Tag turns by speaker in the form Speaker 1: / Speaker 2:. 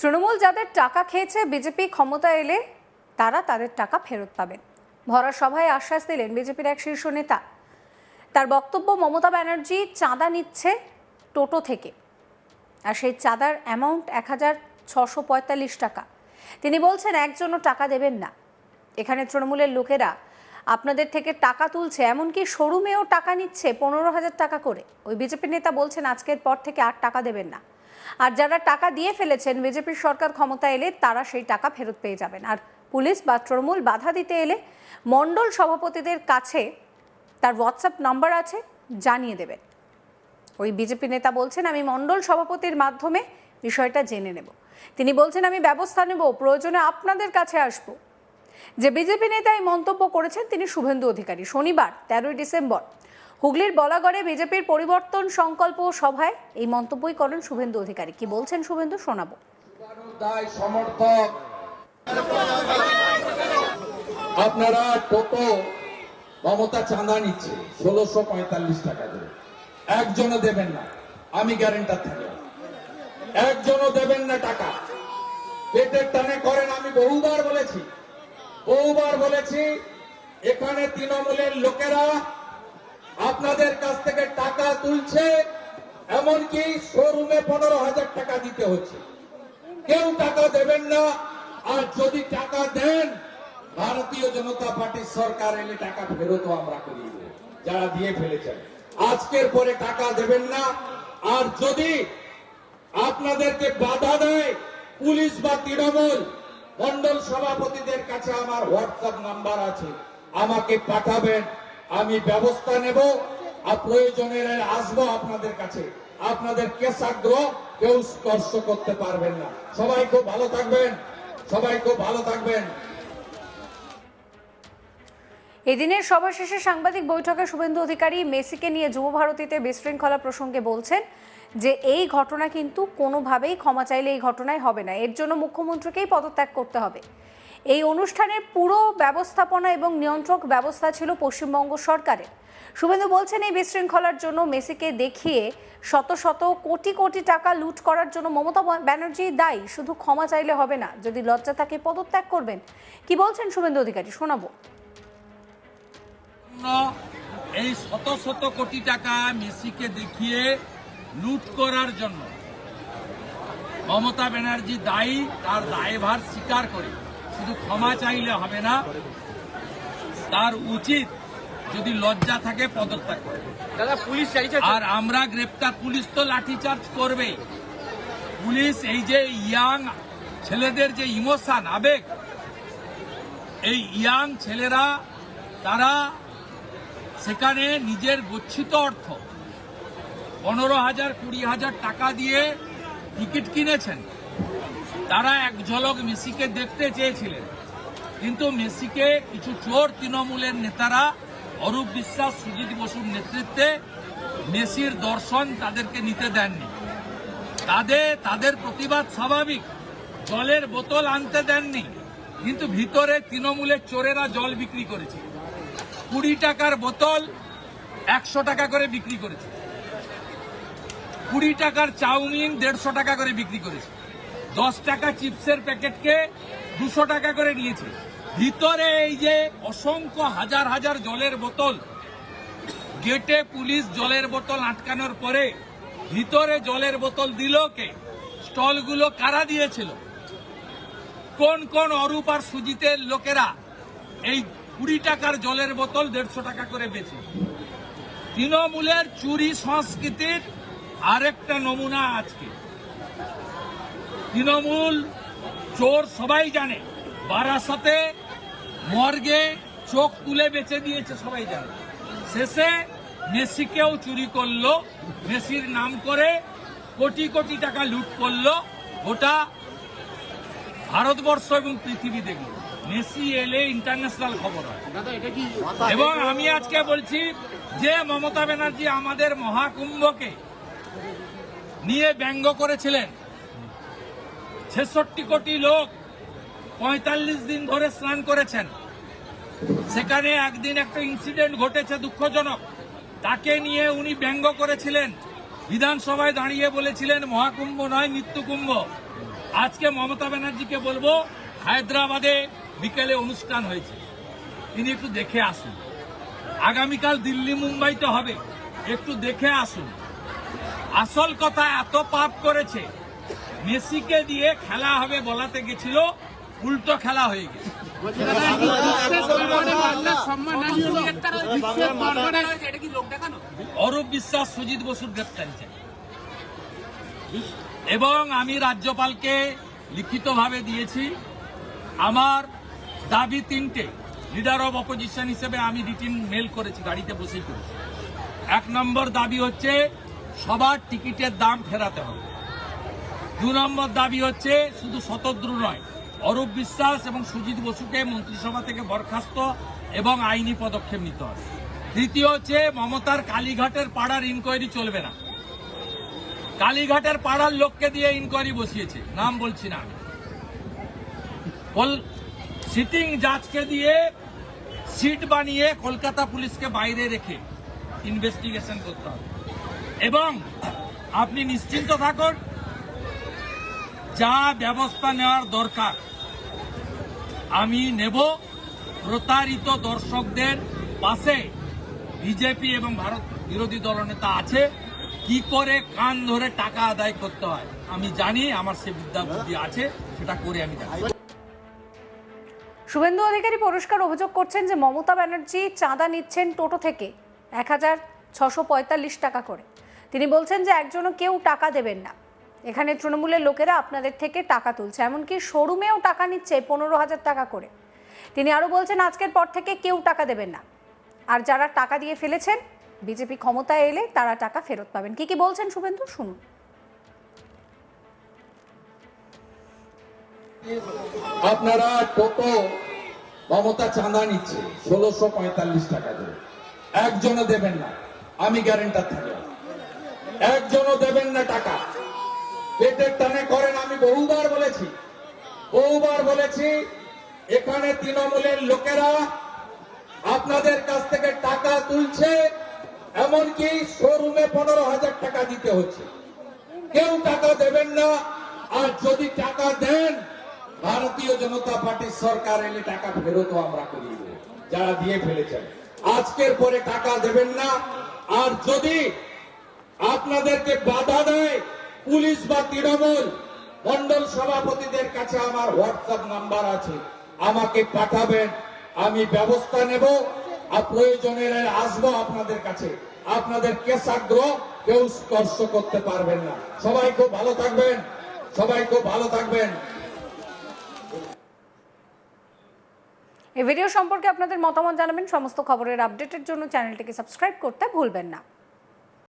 Speaker 1: তৃণমূল যাদের টাকা খেয়েছে বিজেপি ক্ষমতা এলে তারা তাদের টাকা ফেরত পাবেন। ভরা সভায় আশ্বাস দিলেন বিজেপির এক শীর্ষ নেতা। তার বক্তব্য, মমতা ব্যানার্জি চাঁদা নিচ্ছে টোটো থেকে, আর সেই চাঁদার অ্যামাউন্ট ১,৬৪৫ টাকা। তিনি বলছেন একজনও টাকা দেবেন না। এখানে তৃণমূলের লোকেরা আপনাদের থেকে টাকা তুলছে, এমনকি শোরুমেও টাকা নিচ্ছে ১৫,০০০ টাকা করে। ওই বিজেপি নেতা বলছেন আজকের পর থেকে আর টাকা দেবেন না, আর যারা টাকা দিয়ে ফেলেছেন বিজেপির সরকার ক্ষমতা এলে তারা সেই টাকা ফেরত পেয়ে যাবেন। আর পুলিশ বা তৃণমূল বাধা দিতে এলে মণ্ডল সভাপতিদের কাছে তার হোয়াটসঅ্যাপ নাম্বার আছে, জানিয়ে দেবেন। ওই বিজেপি নেতা বলছেন আমি মণ্ডল সভাপতির মাধ্যমে বিষয়টা জেনে নেব। তিনি বলছেন আমি ব্যবস্থা নেব, প্রয়োজনে আপনাদের কাছে আসব। যে বিজেপি নেতা এই মন্তব্য করেছেন তিনি শুভেন্দু অধিকারী। শনিবার ১৩ই ডিসেম্বর হুগলির বলাগড়ে বিজেপির পরিবর্তন সংকল্প সভায় এই মন্তব্যই করেন শুভেন্দু অধিকারী। কি বলছেন শুভেন্দু, শোনাবো।
Speaker 2: সমর্থক আপনারা টোটো মমতা চাঁদা নিচ্ছে ১৬৪৫ টাকা করে, একজনও দেবেন না, আমি গ্যারেন্টার থাকি, একজনও দেবেন না টাকা। পেটের টানে করেন। আমি বহুবার বলেছি এখানে তৃণমূলের লোকেরা আপনাদের কাছ থেকে টাকা তুলছে, এমনকি শোরুমে ১৫,০০০ টাকা দিতে হচ্ছে। কেউ টাকা দেবেন না। আর যদি টাকা দেন, ভারতীয় জনতা পার্টির সরকার এলে টাকা ফেরতও আমরা করিয়ে দেব, যারা দিয়ে ফেলেছেন। আজকের পরে টাকা দেবেন না। আর যদি আপনাদেরকে বাধা দেয় পুলিশ বা তৃণমূল, মণ্ডল সভাপতিদের কাছে আমার হোয়াটসঅ্যাপ নাম্বার আছে, আমাকে পাঠাবেন, আমি ব্যবস্থা নেব। আর প্রয়োজনে আসবো আপনাদের কাছে। আপনাদের কেশাগ্রহ কেউ স্পর্শ করতে পারবেন না। সবাই খুব ভালো থাকবেন।
Speaker 1: এদিনের সভা শেষে সাংবাদিক বৈঠকে শুভেন্দু অধিকারী মেসিকে নিয়ে যুব ভারতীতে বিশৃঙ্খলা প্রসঙ্গে বলছেন যে এই ঘটনা কিন্তু কোনোভাবেই ক্ষমা চাইলে এই ঘটনায় হবে না, এর জন্য মুখ্যমন্ত্রীকেই পদত্যাগ করতে হবে। এই অনুষ্ঠানের পুরো ব্যবস্থাপনা এবং নিয়ন্ত্রক ব্যবস্থা ছিল পশ্চিমবঙ্গ সরকারের। শুভেন্দু বলছেন এই বিশৃঙ্খলার জন্য মেসিকে দেখিয়ে শত শত কোটি কোটি টাকা লুট করার জন্য মমতা ব্যানার্জি দায়ী। শুধু ক্ষমা চাইলে হবে না, যদি লজ্জা থাকে পদত্যাগ করবেন। কি বলছেন শুভেন্দু অধিকারী, শোনাবো।
Speaker 3: এই শত শত কোটি টাকা মেসিকে দেখিয়ে লুট করার জন্য মমতা ব্যানার্জি দায়ী, তার দায়ভার স্বীকার করে শুধু ক্ষমা চাইলে হবে না, তার উচিত যদি লজ্জা থাকে পদত্যাগ করে। পুলিশ আর আমরা গ্রেপ্তার, পুলিশ তো লাঠিচার্জ করবে। পুলিশ এই যে ইয়াং ছেলেদের যে ইমোশন, আবেগ, এই ইয়াং ছেলেরা তারা সেখানে নিজের গচ্ছিত অর্থ ১৫,০০০ ২০,০০০ টাকা দিয়ে টিকিট কিনেছেন। তারা এক ঝলক মেসিকে দেখতে চেয়েছিলেন, কিন্তু মেসিকে কিছু চোর তৃণমূলের নেতারা, অরূপ বিশ্বাস, সুজিত বসুর নেতৃত্বে মেসির দর্শন তাদেরকে নিতে দেননি। তাদের প্রতিবাদ স্বাভাবিক, জলের বোতল আনতে দেননি, কিন্তু ভিতরে তৃণমূলের চোরেরা জল বিক্রি করেছে। ২০ টাকার বোতল ১০০ টাকা করে বিক্রি করেছে, ২০ টাকার চাউমিন ১৫০ টাকা করে বিক্রি করেছে, ১০ টাকা চিপসের প্যাকেটকে ২০০ টাকা করে নিয়েছে। ভিতরে এই যে অসংখ্য হাজার হাজার জলের বোতল, গেটে পুলিশ জলের বোতল আটকানোর পরে ভিতরে জলের বোতল দিল কে? স্টলগুলো কারা দিয়েছিল? কোন কোন অরূপ আর সুজিতের লোকেরা এই ২০ টাকার জলের বোতল ১৫০ টাকা করে বেচে? তৃণমূলের চুরি সংস্কৃতির আরেকটা নমুনা আজকে। তৃণমূল চোর সবাই জানে, বারাসাতে মর্গে চোখ তুলে বেচে দিয়েছে সবাই জানে। শেষে মেসিকেও চুরি করলো, মেসির নাম করে কোটি কোটি টাকা লুট করলো। গোটা ভারতবর্ষ এবং পৃথিবী দেখল। মেসি এলে ইন্টারন্যাশনাল খবর হয়। এবং আমি আজকে বলছি যে মমতা ব্যানার্জি আমাদের মহাকুম্ভকে নিয়ে ব্যঙ্গ করেছিলেন। ৬৬ কোটি লোক ৪৫ দিন ধরে স্নান করেছেন, সেখানে একদিন একটা ইনসিডেন্ট ঘটেছে দুঃখজনক, তাকে নিয়ে উনি ব্যঙ্গ করেছিলেন। বিধানসভায় দাঁড়িয়ে বলেছিলেন মহাকুম্ভ নয় মৃত্যুকুম্ভ। আজকে মমতা ব্যানার্জিকে বলবো, হায়দ্রাবাদে বিকেলে অনুষ্ঠান হয়েছে, তিনি একটু দেখে আসুন। আগামীকাল দিল্লি মুম্বাইতে হবে, একটু দেখে আসুন। আসল কথা, এত পাপ করেছে, মেসিকে দিয়ে খেলা হবে বলাতে গেছিল, উল্টো খেলা হয়ে গেছে। অরূপ বিশ্বাস, সুজিত বসুর গ্রেপ্তারি চাই এবং আমি রাজ্যপালকে লিখিতভাবে দিয়েছি। আমার দাবি তিনটে, লিডার অব অপোজিশন হিসেবে আমি রিটিন মেল করেছি, গাড়িতে বসেই করেছি। 1 নম্বর দাবি হচ্ছে সবার টিকিটের দাম ফেরাতে হবে। 2 নম্বর দাবি হচ্ছে শুধু শতদ্রু নয়, অরূপ বিশ্বাস এবং সুজিত বসুকে মন্ত্রিসভা থেকে বরখাস্ত এবং আইনি পদক্ষেপ নিতে হবে। তৃতীয় হচ্ছে মমতার কালীঘাটের পাড়ার ইনকোয়ারি চলবে না। কালীঘাটের পাড়ার লোককে দিয়ে ইনকোয়ারি বসিয়েছে, নাম বলছি না আমি। সিটিং জাজকে দিয়ে সিট বানিয়ে কলকাতা পুলিশকে বাইরে রেখে ইনভেস্টিগেশন করতে হবে। এবং আপনি নিশ্চিন্ত থাকুন, যা ব্যবস্থা নেওয়ার দরকার আমি নেব। প্রতারিত দর্শকদের পাশে বিজেপি এবং ভারত বিরোধী দলনেতা আছে। কি করে কান ধরে টাকা আদায় করতে হয় আমি জানি, আমার সে বিদ্যা বুদ্ধি আছে, সেটা করে আমি জানি।
Speaker 1: শুভেন্দু অধিকারী পরিষ্কার অভিযোগ করছেন যে মমতা ব্যানার্জি চাঁদা নিচ্ছেন টোটো থেকে 1645 টাকা করে। তিনি বলছেন যে একজনও কেউ টাকা দেবেন না, এখানে তৃণমূলের লোকেরা আপনাদের থেকে টাকা তুলছে, এমনকি শোরুমেও টাকা নিচ্ছে 15,000 টাকা করে। তিনি আরও বলছেন আজকের পর থেকে কেউ টাকা দেবেন না, আর যারা টাকা দিয়ে ফেলেছেন বিজেপি ক্ষমতায় এলে তারা টাকা ফেরত পাবেন। কি বলছেন শুভেন্দু, শুনুন।
Speaker 2: আপনারা টোটো মমতা চাঁদা নিচ্ছে 1645 টাকা করে, একজনও দেবেন না, আমি গ্যারেন্টার থাকি, একজনও দেবেন না টাকা। পেটের টানে করেন, আমি বহুবার বলেছি এখানে তৃণমূলের লোকেরা আপনাদের কাছ থেকে টাকা তুলছে, এমনকি শোরুমে 15,000 টাকা দিতে হচ্ছে। কেউ টাকা দেবেন না, আর যদি টাকা দেন ভারতীয় জনতা পার্টির সরকার এলে টাকা ফেরতও আমরা করিয়ে দেব, যারা দিয়ে ফেলেছেন। আজকের পরে টাকা দেবেন না, আর যদি আপনাদেরকে বাধা দেয় পুলিশ বা তৃণমূল, মন্ডল সভাপতিদের কাছে আমার হোয়াটসঅ্যাপ নাম্বার আছে, আমাকে পাঠাবেন, আমি ব্যবস্থা নেব। আর প্রয়োজনে আসবো আপনাদের কাছে, আপনাদের কেশাগ্রহ কেউ স্পর্শ করতে পারবেন না। সবাই খুব ভালো থাকবেন, সবাই খুব ভালো থাকবেন।
Speaker 1: এই ভিডিও সম্পর্কে আপনাদের মতামত জানাবেন। সমস্ত খবরের আপডেটের জন্য চ্যানেলটিকে সাবস্ক্রাইব করতে ভুলবেন না।